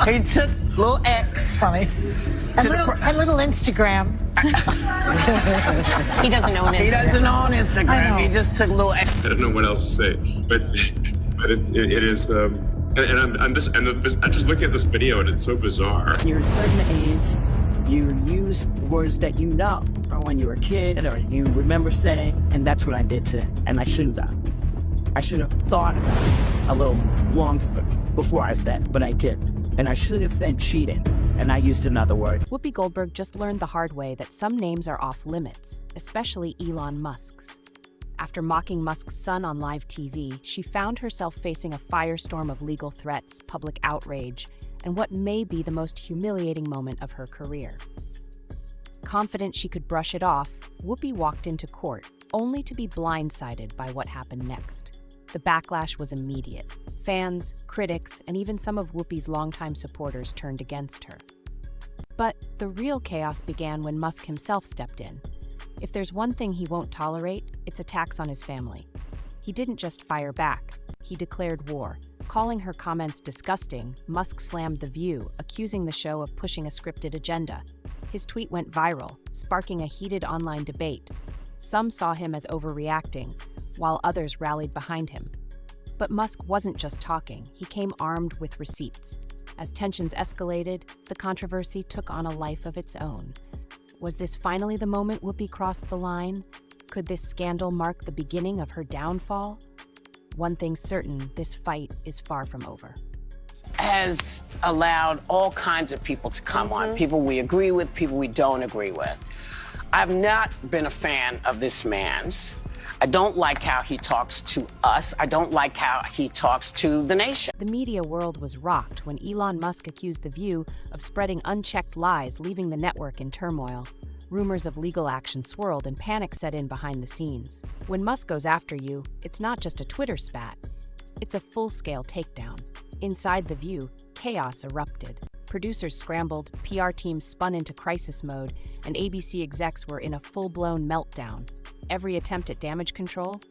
He took little X. Funny. And little Instagram. He doesn't own Instagram. He doesn't own Instagram. He just took little X. I don't know what else to say, but it is. I'm just looking at this video and it's so bizarre. You're a certain age, you use words that you know from when you were a kid or you remember saying, and that's what I did today. And I shouldn't have. I should have thought about it a little longer before I said, but I did. And I should have said cheating, and I used another word. Whoopi Goldberg just learned the hard way that some names are off limits, especially Elon Musk's. After mocking Musk's son on live TV, she found herself facing a firestorm of legal threats, public outrage, and what may be the most humiliating moment of her career. Confident she could brush it off, Whoopi walked into court, only to be blindsided by what happened next. The backlash was immediate. Fans, critics, and even some of Whoopi's longtime supporters turned against her. But the real chaos began when Musk himself stepped in. If there's one thing he won't tolerate, it's attacks on his family. He didn't just fire back, he declared war. Calling her comments disgusting, Musk slammed The View, accusing the show of pushing a scripted agenda. His tweet went viral, sparking a heated online debate. Some saw him as overreacting, while others rallied behind him. But Musk wasn't just talking, he came armed with receipts. As tensions escalated, the controversy took on a life of its own. Was this finally the moment Whoopi crossed the line? Could this scandal mark the beginning of her downfall? One thing's certain, this fight is far from over. Has allowed all kinds of people to come on. People we agree with, people we don't agree with. I've not been a fan of this man's. I don't like how he talks to us. I don't like how he talks to the nation. The media world was rocked when Elon Musk accused The View of spreading unchecked lies, leaving the network in turmoil. Rumors of legal action swirled and panic set in behind the scenes. When Musk goes after you, it's not just a Twitter spat. It's a full-scale takedown. Inside The View, chaos erupted. Producers scrambled, PR teams spun into crisis mode, and ABC execs were in a full-blown meltdown. Every attempt at damage control,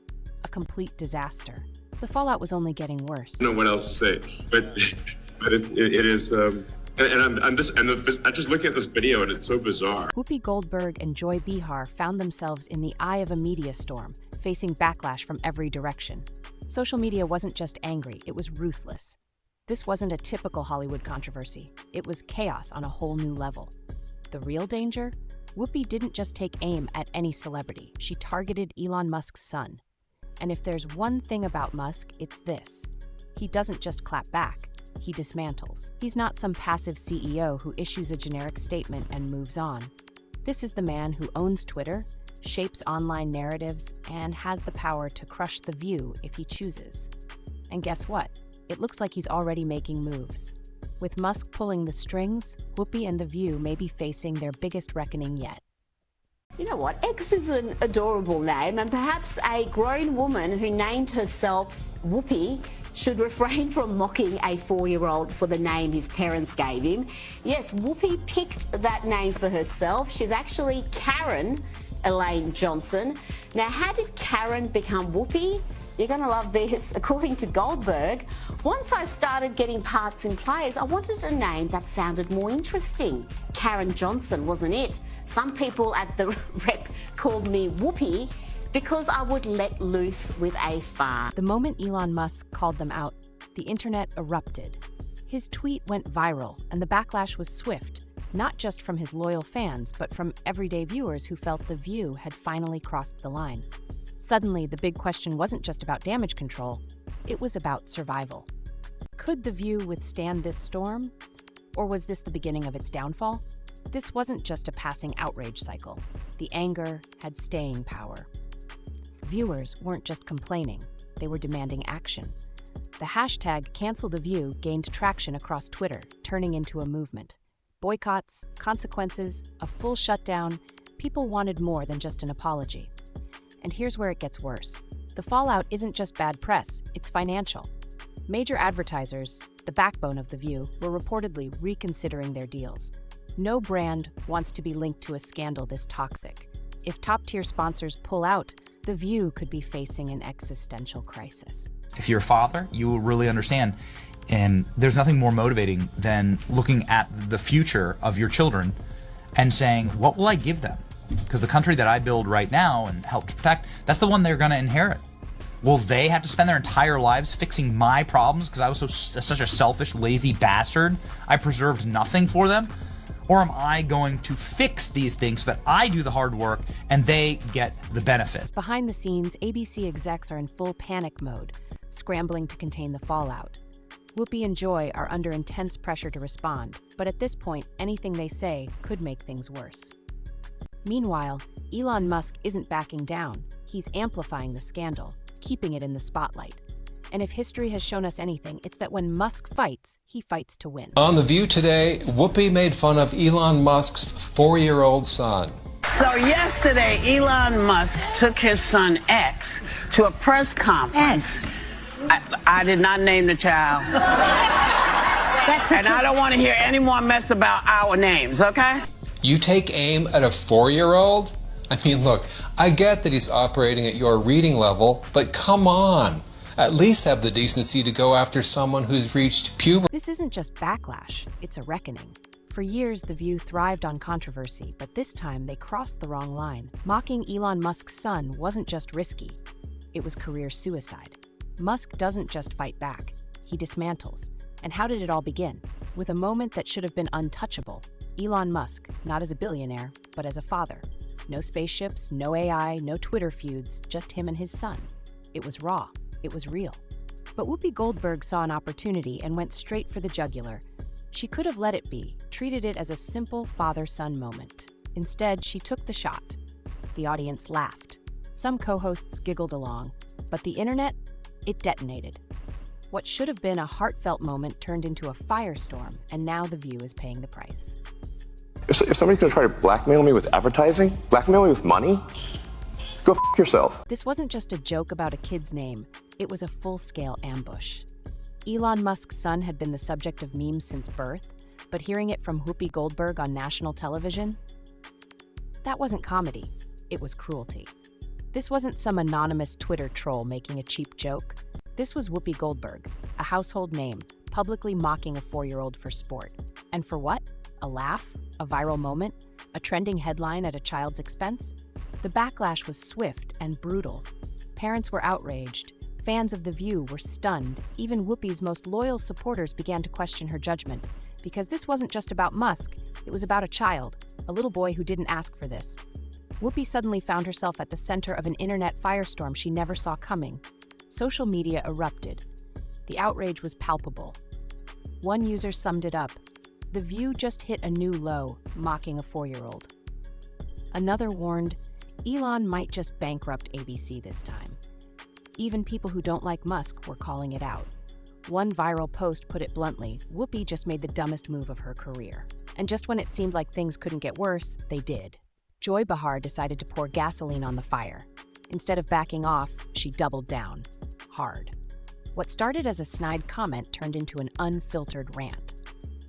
a complete disaster. The fallout was only getting worse. I don't know what else to say, but it is. I'm just looking at this video and it's so bizarre. Whoopi Goldberg and Joy Behar found themselves in the eye of a media storm, facing backlash from every direction. Social media wasn't just angry, it was ruthless. This wasn't a typical Hollywood controversy. It was chaos on a whole new level. The real danger? Whoopi didn't just take aim at any celebrity. She targeted Elon Musk's son. And if there's one thing about Musk, it's this. He doesn't just clap back, he dismantles. He's not some passive CEO who issues a generic statement and moves on. This is the man who owns Twitter, shapes online narratives, and has the power to crush The View if he chooses. And guess what? It looks like he's already making moves. With Musk pulling the strings, Whoopi and The View may be facing their biggest reckoning yet. You know what? X is an adorable name, and perhaps a grown woman who named herself Whoopi should refrain from mocking a 4-year-old for the name his parents gave him. Yes, Whoopi picked that name for herself. She's actually Karen Elaine Johnson. Now, how did Karen become Whoopi? You're going to love this. According to Goldberg, once I started getting parts in plays, I wanted a name that sounded more interesting. Karen Johnson wasn't it. Some people at the rep called me Whoopi because I would let loose with a fart. The moment Elon Musk called them out, the internet erupted. His tweet went viral, and the backlash was swift, not just from his loyal fans, but from everyday viewers who felt The View had finally crossed the line. Suddenly, the big question wasn't just about damage control, it was about survival. Could The View withstand this storm? Or was this the beginning of its downfall? This wasn't just a passing outrage cycle. The anger had staying power. Viewers weren't just complaining, they were demanding action. The hashtag Cancel The View gained traction across Twitter, turning into a movement. Boycotts, consequences, a full shutdown, people wanted more than just an apology. And here's where it gets worse. The fallout isn't just bad press, it's financial. Major advertisers, the backbone of The View, were reportedly reconsidering their deals. No brand wants to be linked to a scandal this toxic. If top-tier sponsors pull out, The View could be facing an existential crisis. If you're a father, you will really understand. And there's nothing more motivating than looking at the future of your children and saying, what will I give them? Because the country that I build right now and help to protect, that's the one they're going to inherit. Will they have to spend their entire lives fixing my problems because I was such a selfish, lazy bastard? I preserved nothing for them? Or am I going to fix these things so that I do the hard work and they get the benefit? Behind the scenes, ABC execs are in full panic mode, scrambling to contain the fallout. Whoopi and Joy are under intense pressure to respond, but at this point, anything they say could make things worse. Meanwhile, Elon Musk isn't backing down. He's amplifying the scandal, keeping it in the spotlight. And if history has shown us anything, it's that when Musk fights, he fights to win. On The View today, Whoopi made fun of Elon Musk's 4-year-old son. So yesterday, Elon Musk took his son X to a press conference. I did not name the child. And I don't want to hear any more mess about our names, okay? You take aim at a 4-year-old? I mean, look, I get that he's operating at your reading level, but come on. At least have the decency to go after someone who's reached puberty. This isn't just backlash, it's a reckoning. For years, The View thrived on controversy, but this time they crossed the wrong line. Mocking Elon Musk's son wasn't just risky, it was career suicide. Musk doesn't just fight back, he dismantles. And how did it all begin? With a moment that should have been untouchable. Elon Musk, not as a billionaire, but as a father. No spaceships, no AI, no Twitter feuds, just him and his son. It was raw, it was real. But Whoopi Goldberg saw an opportunity and went straight for the jugular. She could have let it be, treated it as a simple father-son moment. Instead, she took the shot. The audience laughed. Some co-hosts giggled along, but the internet, it detonated. What should have been a heartfelt moment turned into a firestorm, and now The View is paying the price. If somebody's going to try to blackmail me with advertising, blackmail me with money, go f*** yourself. This wasn't just a joke about a kid's name. It was a full-scale ambush. Elon Musk's son had been the subject of memes since birth, but hearing it from Whoopi Goldberg on national television? That wasn't comedy. It was cruelty. This wasn't some anonymous Twitter troll making a cheap joke. This was Whoopi Goldberg, a household name, publicly mocking a 4-year-old for sport. And for what? A laugh? A viral moment? A trending headline at a child's expense? The backlash was swift and brutal. Parents were outraged. Fans of The View were stunned. Even Whoopi's most loyal supporters began to question her judgment. Because this wasn't just about Musk, it was about a child, a little boy who didn't ask for this. Whoopi suddenly found herself at the center of an internet firestorm she never saw coming. Social media erupted. The outrage was palpable. One user summed it up. The View just hit a new low, mocking a 4-year-old. Another warned, Elon might just bankrupt ABC this time. Even people who don't like Musk were calling it out. One viral post put it bluntly, Whoopi just made the dumbest move of her career. And just when it seemed like things couldn't get worse, they did. Joy Behar decided to pour gasoline on the fire. Instead of backing off, she doubled down. Hard. What started as a snide comment turned into an unfiltered rant.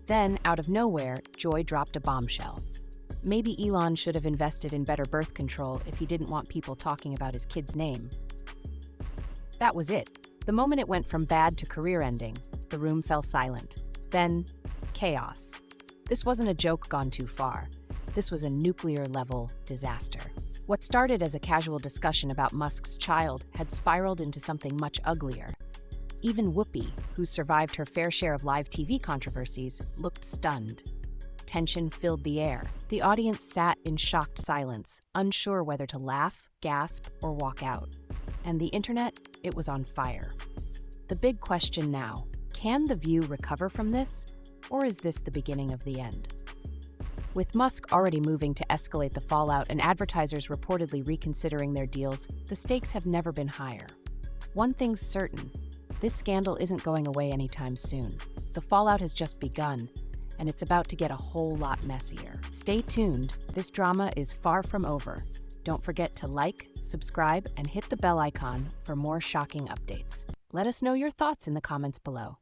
Then, out of nowhere, Joy dropped a bombshell. Maybe Elon should have invested in better birth control if he didn't want people talking about his kid's name. That was it. The moment it went from bad to career-ending, the room fell silent. Then, chaos. This wasn't a joke gone too far. This was a nuclear-level disaster. What started as a casual discussion about Musk's child had spiraled into something much uglier. Even Whoopi, who survived her fair share of live TV controversies, looked stunned. Tension filled the air. The audience sat in shocked silence, unsure whether to laugh, gasp, or walk out. And the internet, it was on fire. The big question now, can The View recover from this, or is this the beginning of the end? With Musk already moving to escalate the fallout and advertisers reportedly reconsidering their deals, the stakes have never been higher. One thing's certain, this scandal isn't going away anytime soon. The fallout has just begun, and it's about to get a whole lot messier. Stay tuned, this drama is far from over. Don't forget to like, subscribe, and hit the bell icon for more shocking updates. Let us know your thoughts in the comments below.